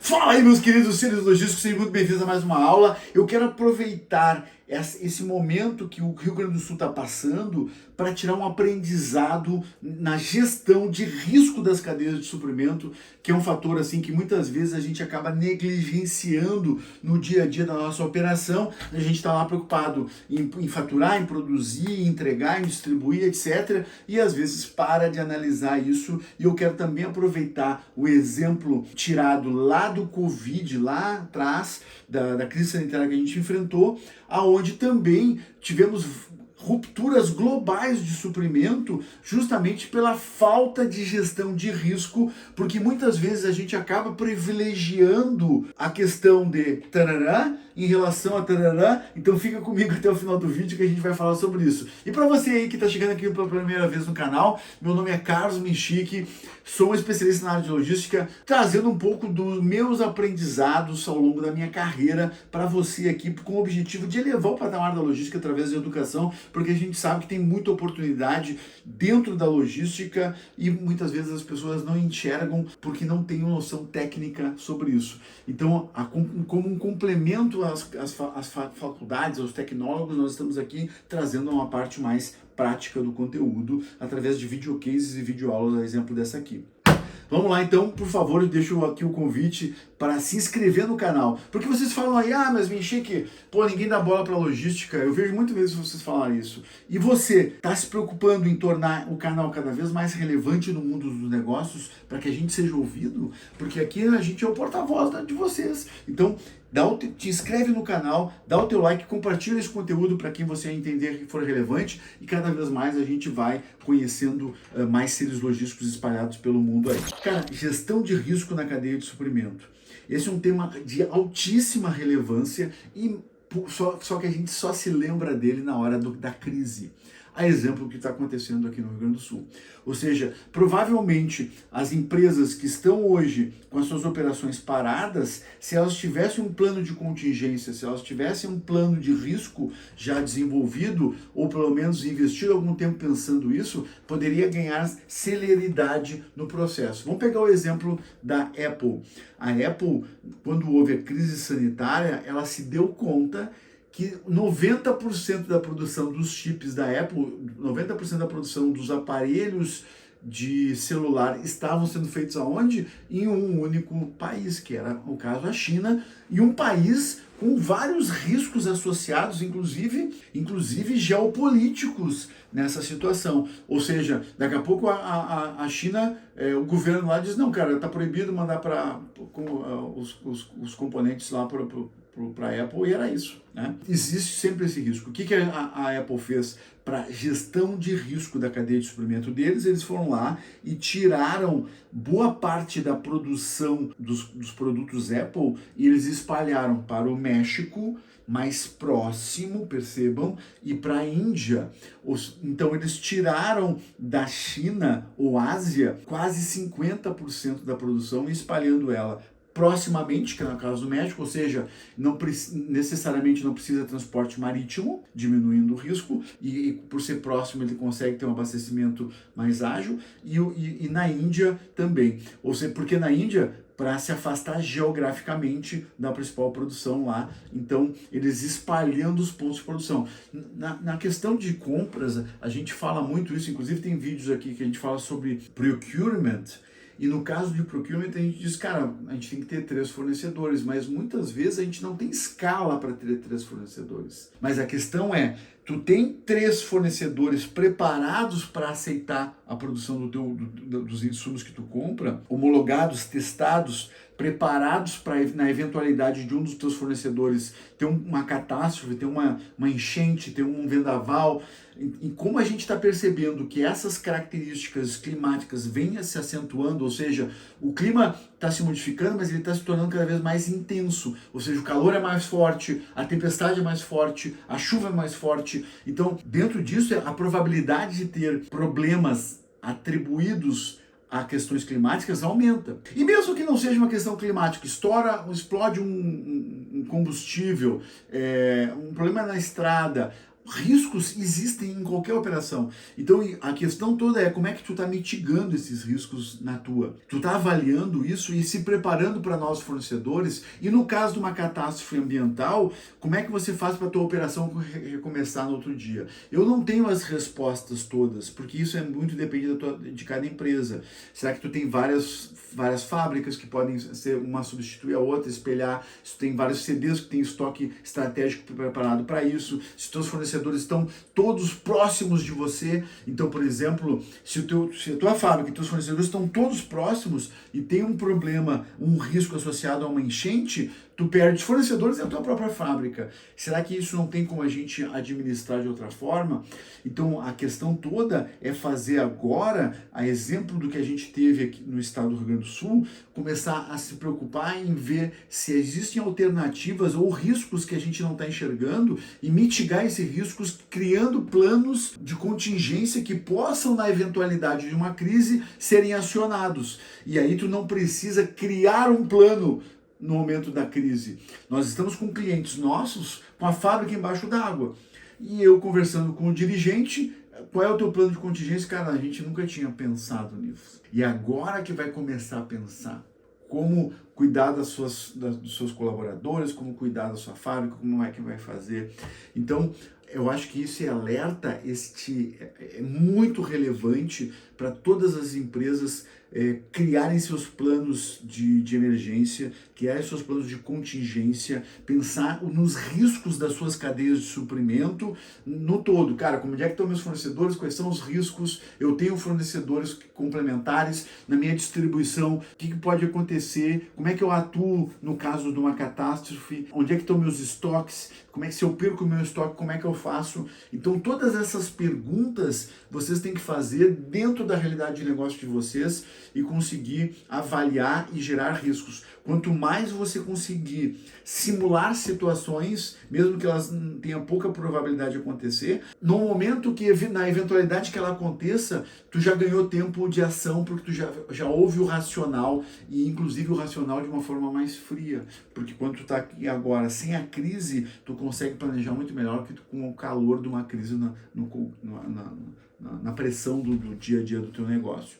Fala aí, meus queridos seres logísticos, sejam muito bem-vindos a mais uma aula. Eu quero aproveitar esse momento que o Rio Grande do Sul está passando para tirar um aprendizado na gestão de risco das cadeias de suprimento, que é um fator assim que muitas vezes a gente acaba negligenciando no dia a dia da nossa operação. A gente está lá preocupado em faturar, em produzir, em entregar, em distribuir, etc. E às vezes para de analisar isso. E eu quero também aproveitar o exemplo tirado lá do Covid, lá atrás, da crise sanitária que a gente enfrentou, aonde também tivemos rupturas globais de suprimento justamente pela falta de gestão de risco, porque muitas vezes a gente acaba privilegiando a questão de tarará em relação a tarará. Então fica comigo até o final do vídeo que a gente vai falar sobre isso. E para você aí que está chegando aqui pela primeira vez no canal, meu nome é Carlos Minchik, sou um especialista na área de logística, trazendo um pouco dos meus aprendizados ao longo da minha carreira para você aqui, com o objetivo de elevar o patamar da logística através da educação, porque a gente sabe que tem muita oportunidade dentro da logística e muitas vezes as pessoas não enxergam porque não têm noção técnica sobre isso. Então, como um complemento às faculdades, aos tecnólogos, nós estamos aqui trazendo uma parte mais prática do conteúdo através de videocases e videoaulas, a exemplo dessa aqui. Vamos lá então, por favor, eu deixo aqui o convite para se inscrever no canal. Porque vocês falam aí, mas Minchik, pô, ninguém dá bola para logística. Eu vejo muitas vezes vocês falarem isso. E você está se preocupando em tornar o canal cada vez mais relevante no mundo dos negócios para que a gente seja ouvido? Porque aqui a gente é o porta-voz de vocês. Então, te inscreve no canal, dá o teu like, compartilha esse conteúdo para quem você entender que for relevante e cada vez mais a gente vai conhecendo mais seres logísticos espalhados pelo mundo aí. Cara, gestão de risco na cadeia de suprimento. Esse é um tema de altíssima relevância e só que a gente só se lembra dele na hora da crise. A exemplo do que está acontecendo aqui no Rio Grande do Sul. Ou seja, provavelmente as empresas que estão hoje com as suas operações paradas, se elas tivessem um plano de contingência, se elas tivessem um plano de risco já desenvolvido, ou pelo menos investido algum tempo pensando isso, poderia ganhar celeridade no processo. Vamos pegar o exemplo da Apple. A Apple, quando houve a crise sanitária, ela se deu conta que 90% da produção dos chips da Apple, 90% da produção dos aparelhos de celular estavam sendo feitos aonde? Em um único país, que era, no caso, a China, e um país com vários riscos associados, inclusive geopolíticos nessa situação. Ou seja, daqui a pouco a China, o governo lá diz, não, cara, tá proibido mandar para os componentes lá para a Apple, e era isso, né? Existe sempre esse risco. O que a Apple fez para gestão de risco da cadeia de suprimento deles? Eles foram lá e tiraram boa parte da produção dos produtos Apple e eles espalharam para o México, mais próximo, percebam, e para a Índia. Então eles tiraram da China ou Ásia quase 50% da produção e espalhando ela proximamente, que é no caso do México, ou seja, necessariamente não precisa transporte marítimo, diminuindo o risco, e por ser próximo ele consegue ter um abastecimento mais ágil, e na Índia também. Ou seja, porque na Índia, para se afastar geograficamente da principal produção lá, então eles espalhando os pontos de produção. Na questão de compras, a gente fala muito isso, inclusive tem vídeos aqui que a gente fala sobre procurement. E no caso de procurement, a gente diz, cara, a gente tem que ter 3 fornecedores, mas muitas vezes a gente não tem escala para ter 3 fornecedores. Mas a questão é, tu tem 3 fornecedores preparados para aceitar a produção dos insumos que tu compra, homologados, testados, preparados para, na eventualidade de um dos teus fornecedores ter uma catástrofe, ter uma enchente, ter um vendaval. E como a gente está percebendo que essas características climáticas vêm se acentuando, ou seja, o clima está se modificando, mas ele está se tornando cada vez mais intenso, ou seja, o calor é mais forte, a tempestade é mais forte, a chuva é mais forte. Então, dentro disso, a probabilidade de ter problemas atribuídos a questões climáticas aumenta. E mesmo que não seja uma questão climática, explode um combustível, um problema na estrada, Riscos existem em qualquer operação. Então a questão toda é como é que tu está mitigando esses riscos na tua. Tu está avaliando isso e se preparando para novos fornecedores. E no caso de uma catástrofe ambiental, como é que você faz para a tua operação recomeçar no outro dia? Eu não tenho as respostas todas, porque isso é muito depende de cada empresa. Será que tu tem várias fábricas que podem ser uma substituir a outra, espelhar? Se tu tem vários CDs que tem estoque estratégico preparado para isso, se teus fornecedores estão todos próximos de você. Então, por exemplo, se a tua fábrica e teus fornecedores estão todos próximos e tem um problema, um risco associado a uma enchente, tu perde fornecedores da tua própria fábrica. Será que isso não tem como a gente administrar de outra forma? Então, a questão toda é fazer agora, a exemplo do que a gente teve aqui no estado do Rio Grande do Sul, começar a se preocupar em ver se existem alternativas ou riscos que a gente não está enxergando e mitigar esses riscos criando planos de contingência que possam, na eventualidade de uma crise, serem acionados. E aí tu não precisa criar um plano no momento da crise. Nós estamos com clientes nossos com a fábrica embaixo d'água. E eu conversando com o dirigente, qual é o teu plano de contingência? Cara, a gente nunca tinha pensado nisso. E agora que vai começar a pensar como cuidar dos seus colaboradores, como cuidar da sua fábrica, como é que vai fazer. Então, eu acho que esse alerta é muito relevante para todas as empresas criarem seus planos de emergência, criarem seus planos de contingência, pensar nos riscos das suas cadeias de suprimento no todo. Cara, como é que estão meus fornecedores? Quais são os riscos? Eu tenho fornecedores complementares na minha distribuição? O que pode acontecer? Como é que eu atuo no caso de uma catástrofe? Onde é que estão meus estoques? Como é que se eu perco o meu estoque, como é que eu faço? Então todas essas perguntas vocês têm que fazer dentro da realidade de negócio de vocês e conseguir avaliar e gerar riscos. Quanto mais você conseguir simular situações, mesmo que elas tenham pouca probabilidade de acontecer, no momento que, na eventualidade que ela aconteça, tu já ganhou tempo de ação, porque tu já ouve o racional, e inclusive o racional de uma forma mais fria. Porque quando tu tá aqui agora sem a crise, tu consegue planejar muito melhor que tu com o calor de uma crise na pressão do dia a dia do teu negócio.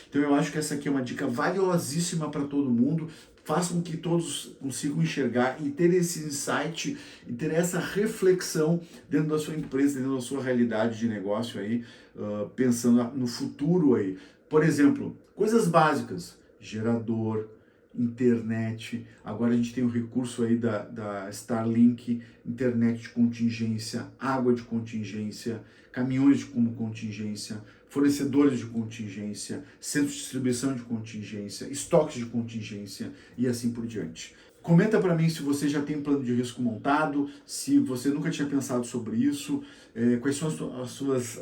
Então eu acho que essa aqui é uma dica valiosíssima para todo mundo. Faça com que todos consigam enxergar e ter esse insight e ter essa reflexão dentro da sua empresa, dentro da sua realidade de negócio aí, pensando no futuro aí. Por exemplo, coisas básicas, gerador, internet, agora a gente tem o recurso aí da Starlink, internet de contingência, água de contingência, caminhões como contingência, fornecedores de contingência, centros de distribuição de contingência, estoques de contingência e assim por diante. Comenta para mim se você já tem um plano de risco montado, se você nunca tinha pensado sobre isso, quais são as suas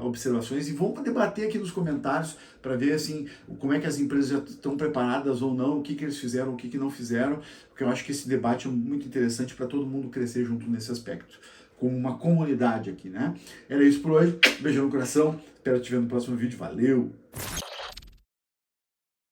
observações, e vamos debater aqui nos comentários para ver assim, como é que as empresas já estão preparadas ou não, o que eles fizeram, o que não fizeram, porque eu acho que esse debate é muito interessante para todo mundo crescer junto nesse aspecto, como uma comunidade aqui, né? Era isso por hoje, beijão no coração, espero te ver no próximo vídeo, valeu!